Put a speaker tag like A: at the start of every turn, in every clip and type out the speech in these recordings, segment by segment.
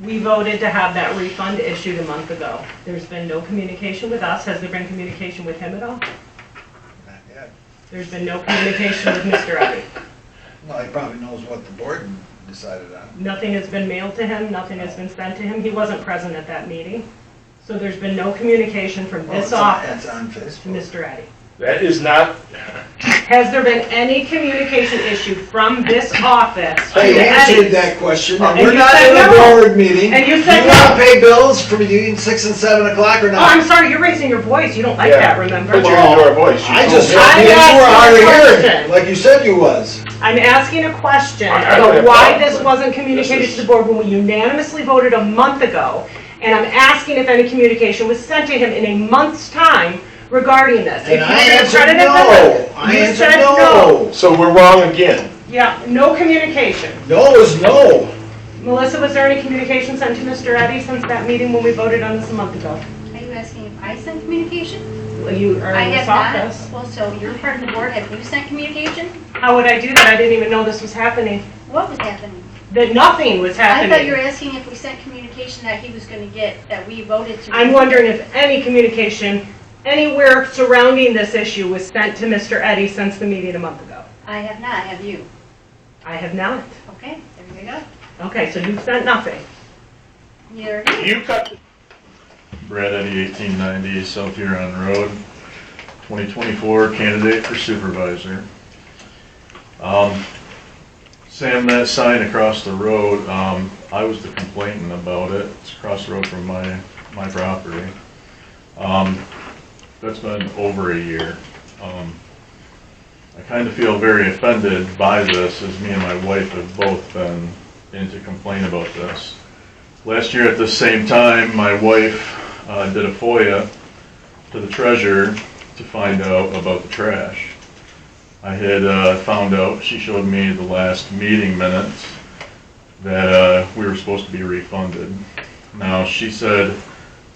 A: We voted to have that refund issued a month ago. There's been no communication with us. Has there been communication with him at all?
B: Not yet.
A: There's been no communication with Mr. Eddy.
B: Well, he probably knows what the board decided on.
A: Nothing has been mailed to him, nothing has been sent to him. He wasn't present at that meeting. So there's been no communication from this office
B: It's on
A: to
B: Facebook.
A: Mr. Eddy.
C: That is not,
A: Has there been any communication issued from this office to
B: I answered
A: Eddy?
B: that question.
A: And
B: We're
A: you
B: not
A: said
B: in a
A: no.
B: board meeting.
A: And you
B: Do
A: said
B: you want
A: no.
B: to pay bills for between 6 and 7 o'clock or
A: Oh, I'm
B: not?
A: sorry, you're raising your voice. You don't like
C: Yeah.
A: that, remember?
C: But you're your voice. You
B: I
C: told
B: just
C: me.
B: thought
A: I'm
B: maybe you were hard of
A: asking a
B: hearing,
A: question.
B: like you said you was.
A: I'm asking a question
C: I don't
A: about
C: have
A: why
C: problems,
A: this
C: but
A: wasn't communicated
C: this
A: to
C: is-
A: the board when we unanimously voted a month ago. And I'm asking if any communication was sent to him in a month's time regarding this. If
B: And
A: you
B: I
A: were
B: answered
A: credited for
B: no.
A: it,
B: I
A: you
B: answered
A: said
B: no.
C: So we're wrong again.
A: Yeah, no communication.
B: No is no.
A: Melissa, was there any communication sent to Mr. Eddy since that meeting when we voted on this a month ago?
D: Are you asking if I sent communication?
A: Well, you are
D: I
A: in this
D: have
A: office.
D: not. Well, so you're part of the board. Have you sent communication?
A: How would I do that? I didn't even know this was happening.
D: What was happening?
A: That nothing was
D: I thought you were
A: happening.
D: asking if we sent communication that he was going to get, that we voted to.
A: I'm wondering if any communication anywhere surrounding this issue was sent to Mr. Eddy since the meeting a month ago.
D: I have not. Have you?
A: I have not.
D: Okay, there you go.
A: Okay, so you've sent nothing.
D: You're here.
C: You cut.
E: Brad Eddy, 1890 South Huron Road, 2024 candidate for supervisor. Sam, that sign across the road, I was the complainant about it. It's across the road from my property. That's been over a year. I kind of feel very offended by this, as me and my wife have both been in to complain about this. Last year at the same time, my wife did a FOIA to the treasurer to find out about the trash. I had found out, she showed me the last meeting minutes, that we were supposed to be refunded. Now, she said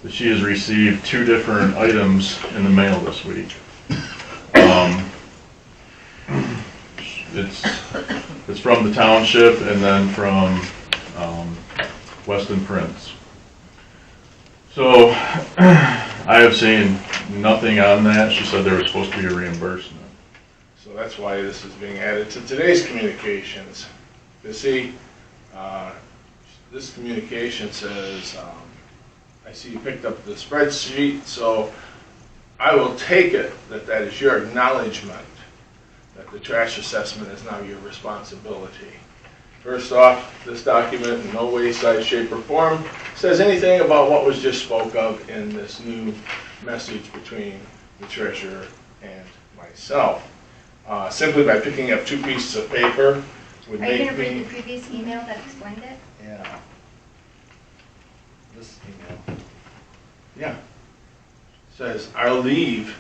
E: that she has received 2 different items in the mail this week. It's from the township and then from Weston Prince. So I have seen nothing on that. She said there was supposed to be a reimbursement.
C: So that's why this is being added to today's communications. You see, this communication says, I see you picked up the spreadsheet, so I will take it that that is your acknowledgement that the trash assessment is now your responsibility. First off, this document in no way, size, shape, or form says anything about what was just spoke of in this new message between the treasurer and myself. Simply by picking up 2 pieces of paper would
D: Are you
C: make
D: going to read
C: me...
D: the previous email that explained it?
B: Yeah. This email.
C: Yeah. Says, I'll leave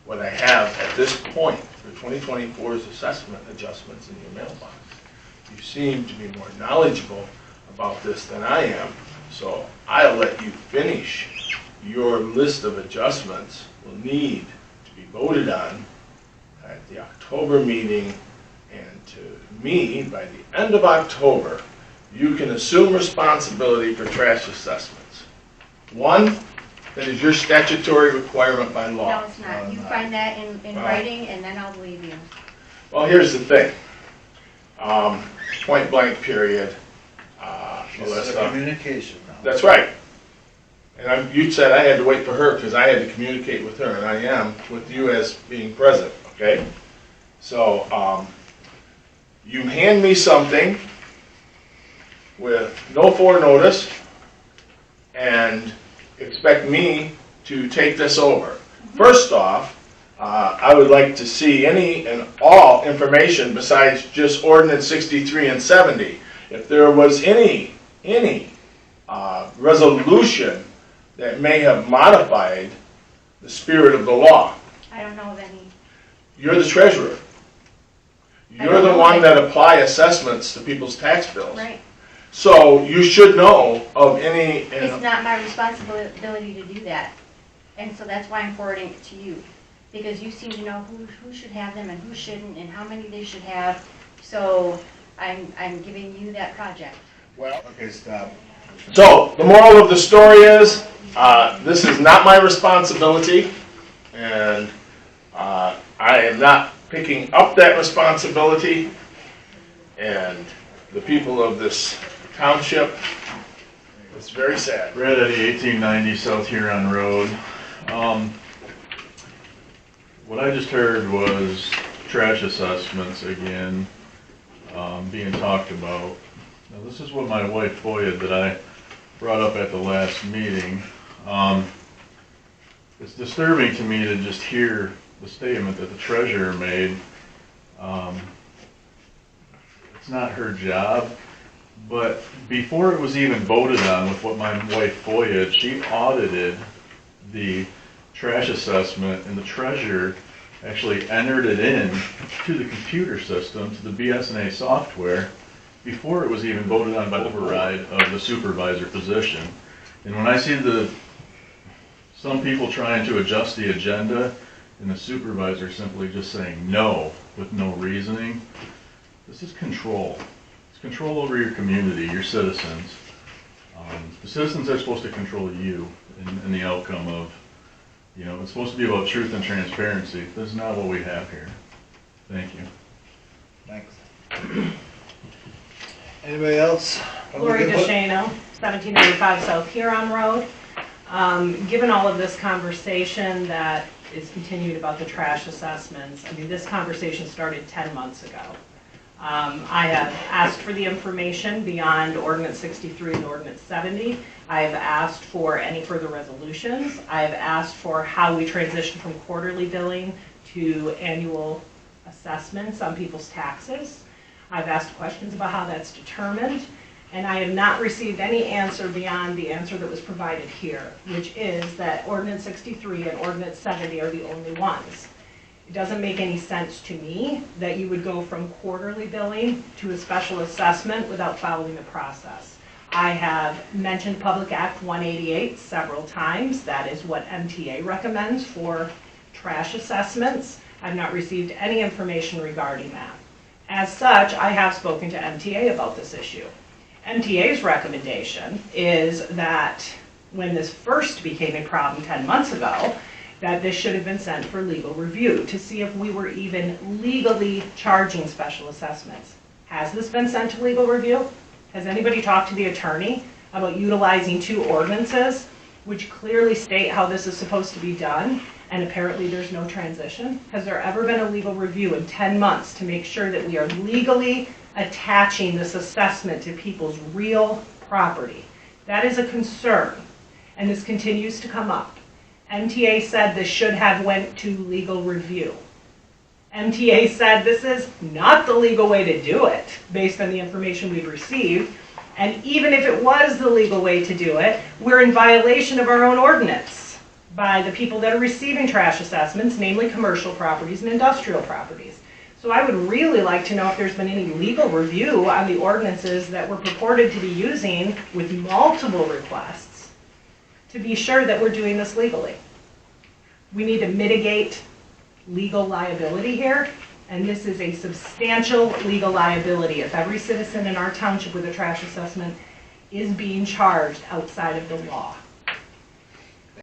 C: what I have at this point for 2024's assessment adjustments in your mailbox. You seem to be more knowledgeable about this than I am, so I'll let you finish. Your list of adjustments will need to be voted on at the October meeting, and to me, by the end of October, you can assume responsibility for trash assessments. 1, that is your statutory requirement by law.
D: No, it's not. You find that in writing, and then I'll believe you.
C: Well, here's the thing. Point blank period.
B: This is a
C: Melissa.
B: communication now.
C: That's right. And you said I had to wait for her because I had to communicate with her, and I am with you as being present, okay? So, you hand me something with no forenotice and expect me to take this over. First off, I would like to see any and all information besides just Ordinance 63 and 70. If there was any resolution that may have modified the spirit of the law.
D: I don't know of any.
C: You're the treasurer.
D: I
C: You're
D: don't
C: the
D: know
C: one
D: any.
C: that apply assessments to people's tax bills.
D: Right.
C: So you should know of any,
D: It's not my responsibility to do that. And so that's why I'm forwarding it to you. Because you seem to know who should have them and who shouldn't and how many they should have. So I'm giving you that project.
B: Well, okay, stop.
C: So, the moral of the story is, this is not my responsibility, and I am not picking up that responsibility, and the people of this township, it's very sad.
E: Brad Eddy, 1890 South Huron Road. What I just heard was trash assessments again being talked about. Now, this is what my wife Foya that I brought up at the last meeting. It's disturbing to me to just hear the statement that the treasurer made. It's not her job, but before it was even voted on with what my wife Foya, she audited the trash assessment, and the treasurer actually entered it in to the computer system, to the BSNA software, before it was even voted on by the override of the supervisor position. And when I see some people trying to adjust the agenda and the supervisor simply just saying no with no reasoning, this is control. It's control over your community, your citizens. The citizens are supposed to control you and the outcome of, it's supposed to be about truth and transparency. This is not what we have here. Thank you.
B: Thanks. Anybody else?
A: Lori DeShano, 1795 South Huron Road. Given all of this conversation that is continued about the trash assessments, I mean, this conversation started 10 months ago. I have asked for the information beyond Ordinance 63 and Ordinance 70. I have asked for any further resolutions. I have asked for how we transition from quarterly billing to annual assessments on people's taxes. I've asked questions about how that's determined, and I have not received any answer beyond the answer that was provided here, which is that Ordinance 63 and Ordinance 70 are the only ones. It doesn't make any sense to me that you would go from quarterly billing to a special assessment without following the process. I have mentioned Public Act 188 several times. That is what MTA recommends for trash assessments. I've not received any information regarding that. As such, I have spoken to MTA about this issue. MTA's recommendation is that when this first became a problem 10 months ago, that this should have been sent for legal review to see if we were even legally charging special assessments. Has this been sent to legal review? Has anybody talked to the attorney about utilizing two ordinances which clearly state how this is supposed to be done, and apparently there's no transition? Has there ever been a legal review in 10 months to make sure that we are legally attaching this assessment to people's real property? That is a concern, and this continues to come up. MTA said this should have went to legal review. MTA said this is not the legal way to do it based on the information we've received, and even if it was the legal way to do it, we're in violation of our own ordinance by the people that are receiving trash assessments, namely commercial properties and industrial properties. So I would really like to know if there's been any legal review on the ordinances that we're purported to be using with multiple requests to be sure that we're doing this legally. We need to mitigate legal liability here, and this is a substantial legal liability if every citizen in our township with a trash assessment is being charged outside of the law.